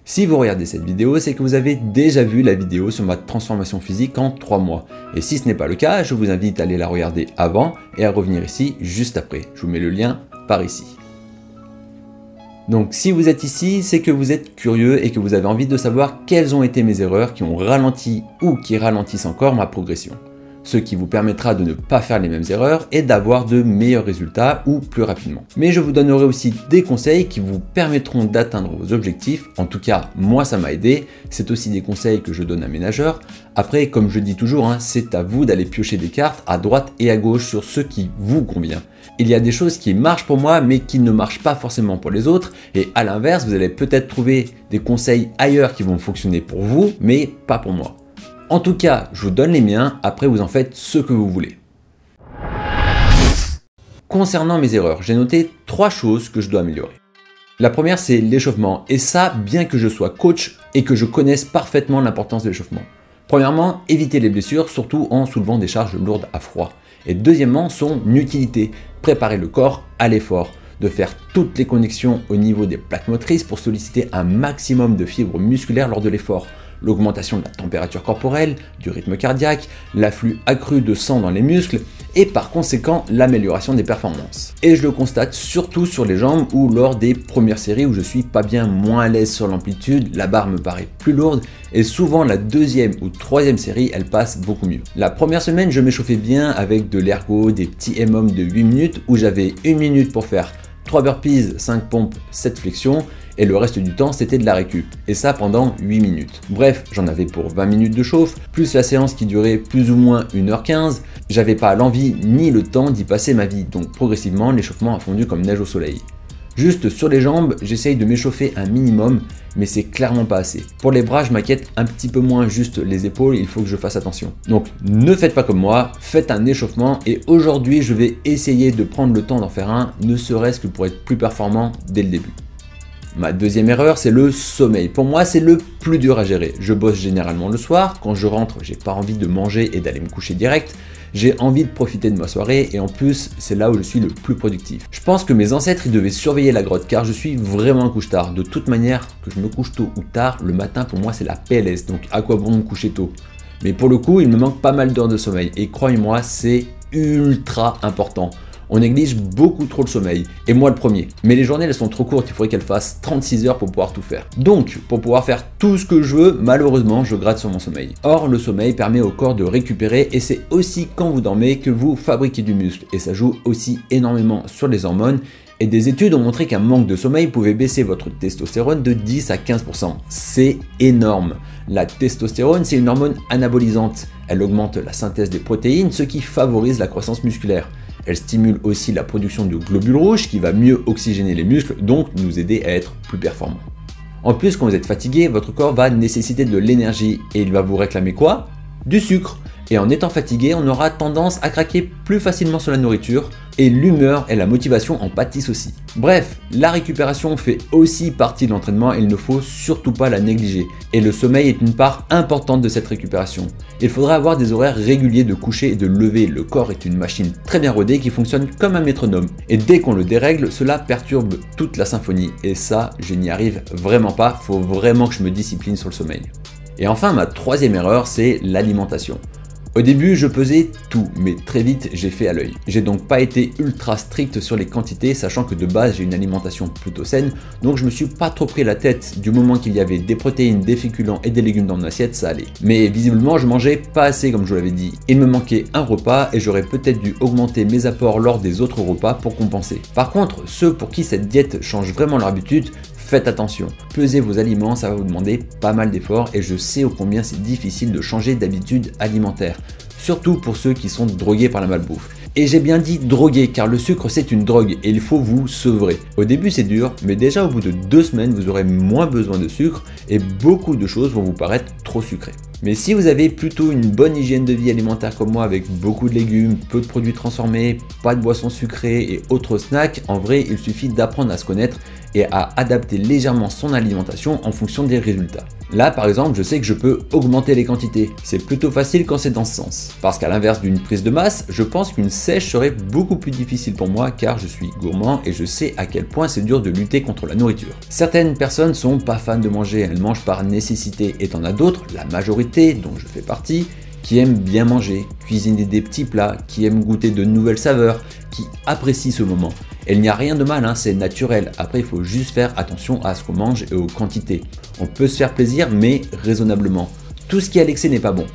Si vous regardez cette vidéo, c'est que vous avez déjà vu la vidéo sur ma transformation physique en 3 mois. Et si ce n'est pas le cas, je vous invite à aller la regarder avant et à revenir ici juste après. Je vous mets le lien par ici. Donc si vous êtes ici, c'est que vous êtes curieux et que vous avez envie de savoir quelles ont été mes erreurs qui ont ralenti ou qui ralentissent encore ma progression. Ce qui vous permettra de ne pas faire les mêmes erreurs et d'avoir de meilleurs résultats ou plus rapidement. Mais je vous donnerai aussi des conseils qui vous permettront d'atteindre vos objectifs. En tout cas, moi ça m'a aidé. C'est aussi des conseils que je donne à mes nageurs. Après, comme je dis toujours, c'est à vous d'aller piocher des cartes à droite et à gauche sur ce qui vous convient. Il y a des choses qui marchent pour moi mais qui ne marchent pas forcément pour les autres. Et à l'inverse, vous allez peut-être trouver des conseils ailleurs qui vont fonctionner pour vous mais pas pour moi. En tout cas, je vous donne les miens, après vous en faites ce que vous voulez. Concernant mes erreurs, j'ai noté 3 choses que je dois améliorer. La première, c'est l'échauffement, et ça, bien que je sois coach et que je connaisse parfaitement l'importance de l'échauffement. Premièrement, éviter les blessures, surtout en soulevant des charges lourdes à froid. Et deuxièmement, son utilité, préparer le corps à l'effort, de faire toutes les connexions au niveau des plaques motrices pour solliciter un maximum de fibres musculaires lors de l'effort. L'augmentation de la température corporelle, du rythme cardiaque, l'afflux accru de sang dans les muscles et par conséquent l'amélioration des performances. Et je le constate surtout sur les jambes ou lors des premières séries où je suis pas bien moins à l'aise sur l'amplitude, la barre me paraît plus lourde et souvent la deuxième ou troisième série elle passe beaucoup mieux. La première semaine je m'échauffais bien avec de l'ergo, des petits MM de 8 minutes où j'avais 1 minute pour faire 3 burpees, 5 pompes, 7 flexions et le reste du temps c'était de la récup, et ça pendant 8 minutes. Bref, j'en avais pour 20 minutes de chauffe, plus la séance qui durait plus ou moins 1h15, j'avais pas l'envie ni le temps d'y passer ma vie, donc progressivement l'échauffement a fondu comme neige au soleil. Juste sur les jambes, j'essaye de m'échauffer un minimum, mais c'est clairement pas assez. Pour les bras, je m'inquiète un petit peu moins, juste les épaules, il faut que je fasse attention. Donc ne faites pas comme moi, faites un échauffement et aujourd'hui je vais essayer de prendre le temps d'en faire un, ne serait-ce que pour être plus performant dès le début. Ma deuxième erreur, c'est le sommeil. Pour moi, c'est le plus dur à gérer. Je bosse généralement le soir. Quand je rentre, j'ai pas envie de manger et d'aller me coucher direct. J'ai envie de profiter de ma soirée et en plus, c'est là où je suis le plus productif. Je pense que mes ancêtres, ils devaient surveiller la grotte car je suis vraiment un couche-tard. De toute manière, que je me couche tôt ou tard, le matin pour moi, c'est la PLS. Donc à quoi bon me coucher tôt? Mais pour le coup, il me manque pas mal d'heures de sommeil et croyez-moi, c'est ultra important. On néglige beaucoup trop le sommeil, et moi le premier. Mais les journées elles sont trop courtes, il faudrait qu'elles fassent 36 heures pour pouvoir tout faire. Donc, pour pouvoir faire tout ce que je veux, malheureusement je gratte sur mon sommeil. Or, le sommeil permet au corps de récupérer, et c'est aussi quand vous dormez que vous fabriquez du muscle. Et ça joue aussi énormément sur les hormones, et des études ont montré qu'un manque de sommeil pouvait baisser votre testostérone de 10 à 15%. C'est énorme. La testostérone, c'est une hormone anabolisante. Elle augmente la synthèse des protéines, ce qui favorise la croissance musculaire. Elle stimule aussi la production de globules rouges qui va mieux oxygéner les muscles, donc nous aider à être plus performants. En plus, quand vous êtes fatigué, votre corps va nécessiter de l'énergie et il va vous réclamer quoi? Du sucre. Et en étant fatigué, on aura tendance à craquer plus facilement sur la nourriture et l'humeur et la motivation en pâtissent aussi. Bref, la récupération fait aussi partie de l'entraînement et il ne faut surtout pas la négliger. Et le sommeil est une part importante de cette récupération. Il faudra avoir des horaires réguliers de coucher et de lever. Le corps est une machine très bien rodée qui fonctionne comme un métronome. Et dès qu'on le dérègle, cela perturbe toute la symphonie. Et ça, je n'y arrive vraiment pas. Faut vraiment que je me discipline sur le sommeil. Et enfin, ma troisième erreur, c'est l'alimentation. Au début, je pesais tout, mais très vite, j'ai fait à l'œil. J'ai donc pas été ultra strict sur les quantités, sachant que de base, j'ai une alimentation plutôt saine, donc je me suis pas trop pris la tête. Du moment qu'il y avait des protéines, des féculents et des légumes dans mon assiette, ça allait. Mais visiblement, je mangeais pas assez comme je vous l'avais dit. Il me manquait un repas et j'aurais peut-être dû augmenter mes apports lors des autres repas pour compenser. Par contre, ceux pour qui cette diète change vraiment leur habitude, faites attention, pesez vos aliments, ça va vous demander pas mal d'efforts et je sais ô combien c'est difficile de changer d'habitude alimentaire, surtout pour ceux qui sont drogués par la malbouffe. Et j'ai bien dit drogué car le sucre c'est une drogue et il faut vous sevrer. Au début c'est dur, mais déjà au bout de 2 semaines vous aurez moins besoin de sucre et beaucoup de choses vont vous paraître trop sucrées. Mais si vous avez plutôt une bonne hygiène de vie alimentaire comme moi avec beaucoup de légumes, peu de produits transformés, pas de boissons sucrées et autres snacks, en vrai il suffit d'apprendre à se connaître et à adapter légèrement son alimentation en fonction des résultats. Là par exemple, je sais que je peux augmenter les quantités. C'est plutôt facile quand c'est dans ce sens. Parce qu'à l'inverse d'une prise de masse, je pense qu'une sèche serait beaucoup plus difficile pour moi car je suis gourmand et je sais à quel point c'est dur de lutter contre la nourriture. Certaines personnes sont pas fans de manger, elles mangent par nécessité et t'en as d'autres, la majorité dont je fais partie, qui aiment bien manger, cuisiner des petits plats, qui aiment goûter de nouvelles saveurs, qui apprécient ce moment. Et il n'y a rien de mal, c'est naturel. Après, il faut juste faire attention à ce qu'on mange et aux quantités. On peut se faire plaisir, mais raisonnablement. Tout ce qui est à l'excès n'est pas bon.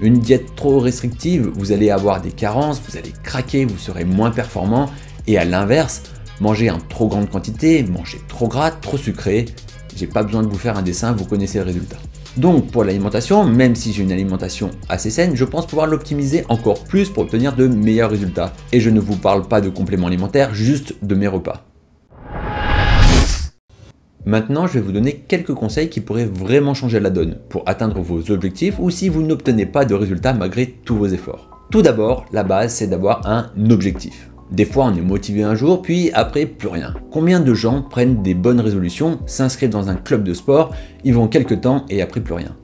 Une diète trop restrictive, vous allez avoir des carences, vous allez craquer, vous serez moins performant. Et à l'inverse, manger en trop grande quantité, manger trop gras, trop sucré, j'ai pas besoin de vous faire un dessin, vous connaissez le résultat. Donc pour l'alimentation, même si j'ai une alimentation assez saine, je pense pouvoir l'optimiser encore plus pour obtenir de meilleurs résultats. Et je ne vous parle pas de compléments alimentaires, juste de mes repas. Maintenant, je vais vous donner quelques conseils qui pourraient vraiment changer la donne pour atteindre vos objectifs ou si vous n'obtenez pas de résultats malgré tous vos efforts. Tout d'abord, la base, c'est d'avoir un objectif. Des fois, on est motivé un jour, puis après, plus rien. Combien de gens prennent des bonnes résolutions, s'inscrivent dans un club de sport, y vont quelques temps et après plus rien?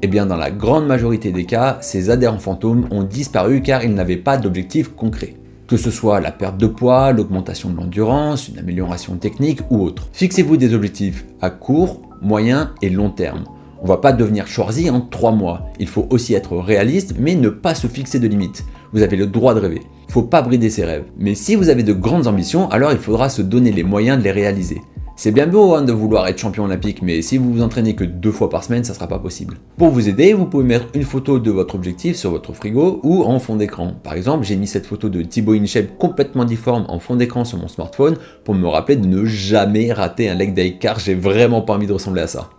Eh bien, dans la grande majorité des cas, ces adhérents fantômes ont disparu car ils n'avaient pas d'objectif concret. Que ce soit la perte de poids, l'augmentation de l'endurance, une amélioration technique ou autre. Fixez-vous des objectifs à court, moyen et long terme. On ne va pas devenir Schwarzy en 3 mois. Il faut aussi être réaliste, mais ne pas se fixer de limites. Vous avez le droit de rêver. Il ne faut pas brider ses rêves. Mais si vous avez de grandes ambitions, alors il faudra se donner les moyens de les réaliser. C'est bien beau de vouloir être champion olympique, mais si vous vous entraînez que 2 fois par semaine, ça ne sera pas possible. Pour vous aider, vous pouvez mettre une photo de votre objectif sur votre frigo ou en fond d'écran. Par exemple, j'ai mis cette photo de Thibaut InShape complètement difforme en fond d'écran sur mon smartphone pour me rappeler de ne jamais rater un leg day car j'ai vraiment pas envie de ressembler à ça.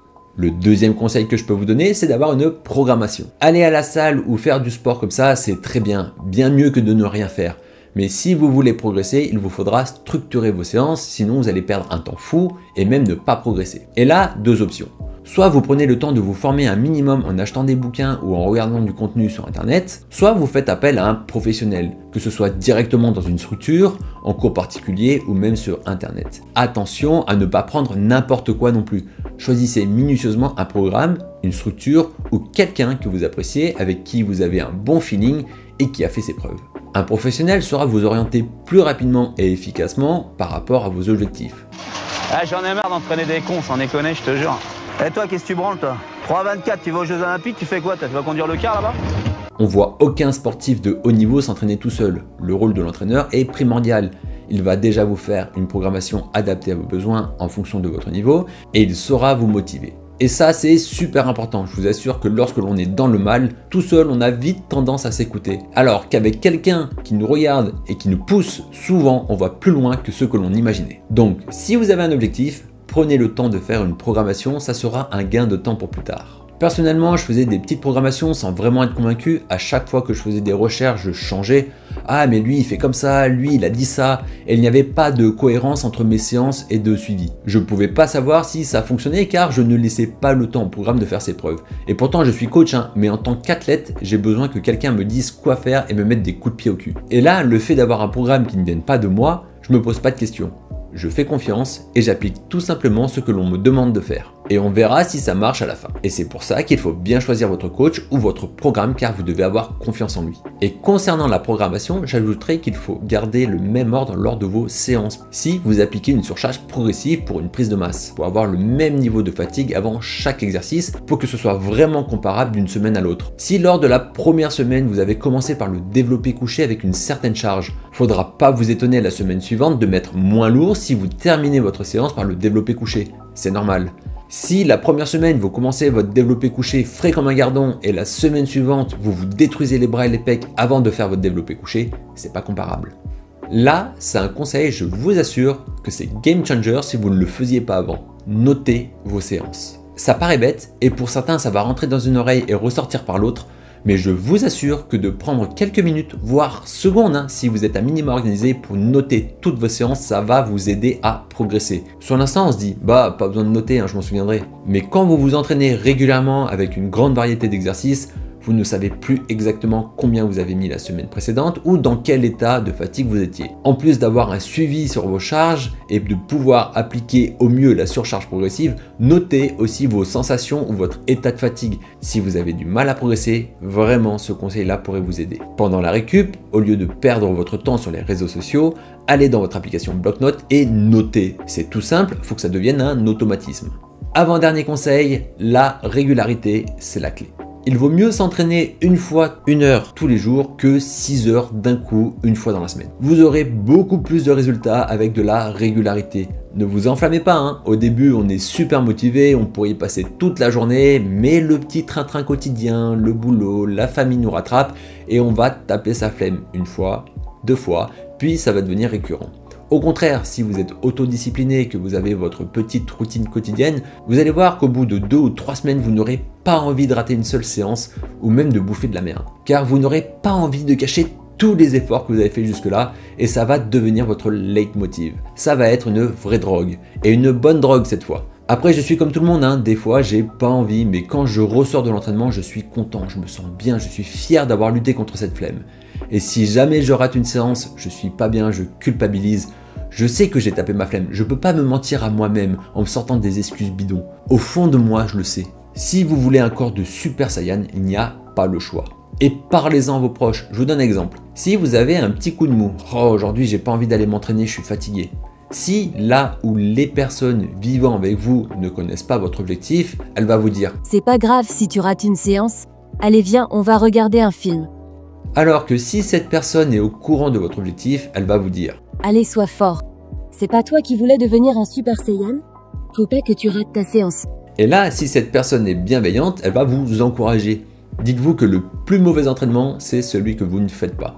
Le deuxième conseil que je peux vous donner, c'est d'avoir une programmation. Aller à la salle ou faire du sport comme ça, c'est très bien mieux que de ne rien faire. Mais si vous voulez progresser, il vous faudra structurer vos séances, sinon vous allez perdre un temps fou et même ne pas progresser. Et là, 2 options. Soit vous prenez le temps de vous former un minimum en achetant des bouquins ou en regardant du contenu sur internet, soit vous faites appel à un professionnel, que ce soit directement dans une structure, en cours particulier ou même sur internet. Attention à ne pas prendre n'importe quoi non plus. Choisissez minutieusement un programme, une structure ou quelqu'un que vous appréciez, avec qui vous avez un bon feeling et qui a fait ses preuves. Un professionnel saura vous orienter plus rapidement et efficacement par rapport à vos objectifs. Ah, j'en ai marre d'entraîner des cons, sans déconner, je te jure. Et toi, qu'est-ce que tu branles, toi 3,24, tu vas aux Jeux Olympiques, tu fais quoi? Tu vas conduire le car là-bas? On voit aucun sportif de haut niveau s'entraîner tout seul. Le rôle de l'entraîneur est primordial. Il va déjà vous faire une programmation adaptée à vos besoins en fonction de votre niveau et il saura vous motiver. Et ça, c'est super important. Je vous assure que lorsque l'on est dans le mal, tout seul, on a vite tendance à s'écouter. Alors qu'avec quelqu'un qui nous regarde et qui nous pousse, souvent, on va plus loin que ce que l'on imaginait. Donc, si vous avez un objectif, prenez le temps de faire une programmation, ça sera un gain de temps pour plus tard. Personnellement, je faisais des petites programmations sans vraiment être convaincu. À chaque fois que je faisais des recherches, je changeais. Ah, mais lui, il fait comme ça, lui, il a dit ça. Et il n'y avait pas de cohérence entre mes séances et de suivi. Je ne pouvais pas savoir si ça fonctionnait car je ne laissais pas le temps au programme de faire ses preuves. Et pourtant, je suis coach, mais en tant qu'athlète, j'ai besoin que quelqu'un me dise quoi faire et me mette des coups de pied au cul. Et là, le fait d'avoir un programme qui ne vienne pas de moi, je me pose pas de questions. Je fais confiance et j'applique tout simplement ce que l'on me demande de faire. Et on verra si ça marche à la fin. Et c'est pour ça qu'il faut bien choisir votre coach ou votre programme car vous devez avoir confiance en lui. Et concernant la programmation, j'ajouterai qu'il faut garder le même ordre lors de vos séances. Si vous appliquez une surcharge progressive pour une prise de masse, pour avoir le même niveau de fatigue avant chaque exercice pour que ce soit vraiment comparable d'une semaine à l'autre. Si lors de la première semaine, vous avez commencé par le développé couché avec une certaine charge, faudra pas vous étonner la semaine suivante de mettre moins lourd si vous terminez votre séance par le développé couché. C'est normal. Si la première semaine, vous commencez votre développé couché frais comme un gardon et la semaine suivante, vous vous détruisez les bras et les pecs avant de faire votre développé couché, c'est pas comparable. Là, c'est un conseil, je vous assure que c'est game changer si vous ne le faisiez pas avant. Notez vos séances. Ça paraît bête et pour certains, ça va rentrer dans une oreille et ressortir par l'autre. Mais je vous assure que de prendre quelques minutes, voire secondes, si vous êtes un minimum organisé pour noter toutes vos séances, ça va vous aider à progresser. Sur l'instant, on se dit, bah, pas besoin de noter, je m'en souviendrai. Mais quand vous vous entraînez régulièrement avec une grande variété d'exercices, vous ne savez plus exactement combien vous avez mis la semaine précédente ou dans quel état de fatigue vous étiez. En plus d'avoir un suivi sur vos charges et de pouvoir appliquer au mieux la surcharge progressive, notez aussi vos sensations ou votre état de fatigue. Si vous avez du mal à progresser, vraiment ce conseil-là pourrait vous aider. Pendant la récup, au lieu de perdre votre temps sur les réseaux sociaux, allez dans votre application bloc-notes et notez. C'est tout simple, il faut que ça devienne un automatisme. Avant-dernier conseil, la régularité, c'est la clé. Il vaut mieux s'entraîner une fois 1 heure tous les jours que 6 heures d'un coup une fois dans la semaine. Vous aurez beaucoup plus de résultats avec de la régularité. Ne vous enflammez pas, hein. Au début on est super motivé, on pourrait y passer toute la journée, mais le petit train-train quotidien, le boulot, la famille nous rattrape et on va taper sa flemme 1 fois, 2 fois, puis ça va devenir récurrent. Au contraire, si vous êtes autodiscipliné et que vous avez votre petite routine quotidienne, vous allez voir qu'au bout de 2 ou 3 semaines, vous n'aurez pas envie de rater une seule séance ou même de bouffer de la merde. Car vous n'aurez pas envie de cacher tous les efforts que vous avez fait jusque-là et ça va devenir votre leitmotiv. Ça va être une vraie drogue et une bonne drogue cette fois. Après, je suis comme tout le monde, hein. Des fois j'ai pas envie, mais quand je ressors de l'entraînement, je suis content, je me sens bien, je suis fier d'avoir lutté contre cette flemme. Et si jamais je rate une séance, je suis pas bien, je culpabilise. Je sais que j'ai tapé ma flemme, je peux pas me mentir à moi-même en me sortant des excuses bidons. Au fond de moi, je le sais. Si vous voulez un corps de Super Saiyan, il n'y a pas le choix. Et parlez-en à vos proches. Je vous donne un exemple. Si vous avez un petit coup de mou, oh aujourd'hui j'ai pas envie d'aller m'entraîner, je suis fatigué. Si là où les personnes vivant avec vous ne connaissent pas votre objectif, elle va vous dire: c'est pas grave si tu rates une séance, allez viens, on va regarder un film. Alors que si cette personne est au courant de votre objectif, elle va vous dire: allez, sois fort. C'est pas toi qui voulais devenir un Super Saiyan? Faut pas que tu rates ta séance. Et là, si cette personne est bienveillante, elle va vous encourager. Dites-vous que le plus mauvais entraînement, c'est celui que vous ne faites pas.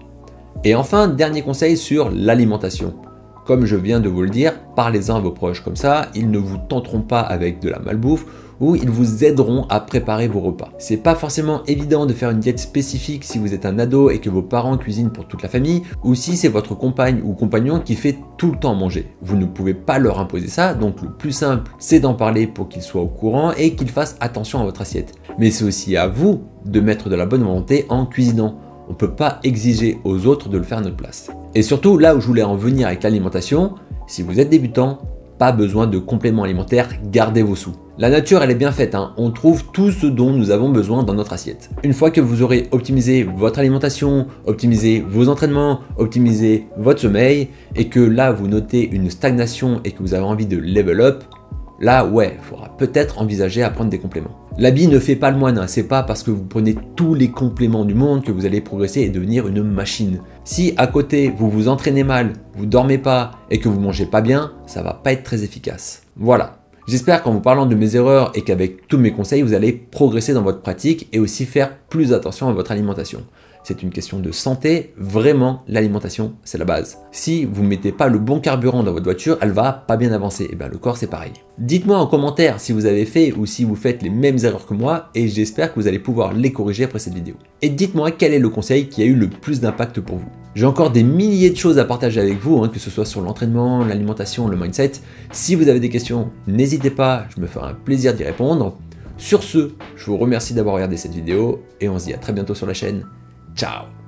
Et enfin, dernier conseil sur l'alimentation. Comme je viens de vous le dire, parlez-en à vos proches, comme ça, ils ne vous tenteront pas avec de la malbouffe ou ils vous aideront à préparer vos repas. C'est pas forcément évident de faire une diète spécifique si vous êtes un ado et que vos parents cuisinent pour toute la famille ou si c'est votre compagne ou compagnon qui fait tout le temps manger. Vous ne pouvez pas leur imposer ça, donc le plus simple, c'est d'en parler pour qu'ils soient au courant et qu'ils fassent attention à votre assiette. Mais c'est aussi à vous de mettre de la bonne volonté en cuisinant. On ne peut pas exiger aux autres de le faire à notre place. Et surtout, là où je voulais en venir avec l'alimentation, si vous êtes débutant, pas besoin de compléments alimentaires, gardez vos sous. La nature, elle est bien faite, hein. On trouve tout ce dont nous avons besoin dans notre assiette. Une fois que vous aurez optimisé votre alimentation, optimisé vos entraînements, optimisé votre sommeil, et que là vous notez une stagnation et que vous avez envie de level up, là ouais, il faudra peut-être envisager à prendre des compléments. L'habit ne fait pas le moine, hein. C'est pas parce que vous prenez tous les compléments du monde que vous allez progresser et devenir une machine. Si à côté vous vous entraînez mal, vous dormez pas et que vous mangez pas bien, ça va pas être très efficace. Voilà. J'espère qu'en vous parlant de mes erreurs et qu'avec tous mes conseils, vous allez progresser dans votre pratique et aussi faire plus attention à votre alimentation. C'est une question de santé, vraiment l'alimentation c'est la base. Si vous ne mettez pas le bon carburant dans votre voiture, elle va pas bien avancer, et bien le corps c'est pareil. Dites-moi en commentaire si vous avez fait ou si vous faites les mêmes erreurs que moi et j'espère que vous allez pouvoir les corriger après cette vidéo. Et dites-moi quel est le conseil qui a eu le plus d'impact pour vous. J'ai encore des milliers de choses à partager avec vous, hein, que ce soit sur l'entraînement, l'alimentation, le mindset. Si vous avez des questions, n'hésitez pas, je me ferai un plaisir d'y répondre. Sur ce, je vous remercie d'avoir regardé cette vidéo et on se dit à très bientôt sur la chaîne. Ciao!